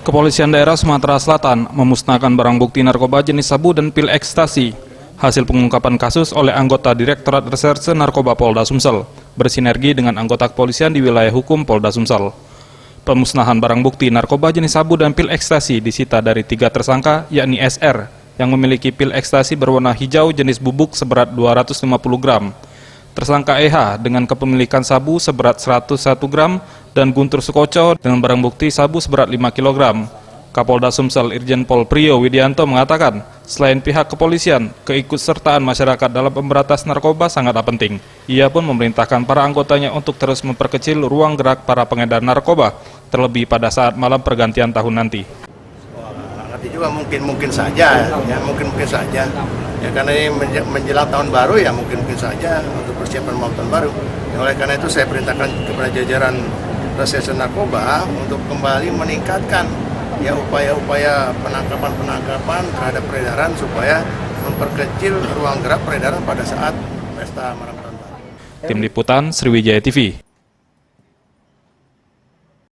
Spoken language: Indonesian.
Kepolisian Daerah Sumatera Selatan memusnahkan barang bukti narkoba jenis sabu dan pil ekstasi. Hasil pengungkapan kasus oleh anggota Direktorat Reserse Narkoba Polda Sumsel, bersinergi dengan anggota kepolisian di wilayah hukum Polda Sumsel. Pemusnahan barang bukti narkoba jenis sabu dan pil ekstasi disita dari 3 tersangka, yakni SR, yang memiliki pil ekstasi berwarna hijau jenis bubuk seberat 250 gram. Tersangka EH dengan kepemilikan sabu seberat 101 gram dan Guntur Sukoco dengan barang bukti sabu seberat 5 kg. Kapolda Sumsel Irjen Pol Priyo Widianto mengatakan, selain pihak kepolisian, keikutsertaan masyarakat dalam pemberantasan narkoba sangatlah penting. Ia pun memerintahkan para anggotanya untuk terus memperkecil ruang gerak para pengedar narkoba, terlebih pada saat malam pergantian tahun nanti. Nanti juga mungkin saja, ya karena ini menjelang tahun baru ya mungkin saja untuk persiapan mau tahun baru. Ya, oleh karena itu saya perintahkan kepada jajaran Reserse Narkoba untuk kembali meningkatkan ya upaya-upaya penangkapan terhadap peredaran supaya memperkecil ruang gerak peredaran pada saat pesta malam tahun baru. Tim Liputan Sriwijaya TV.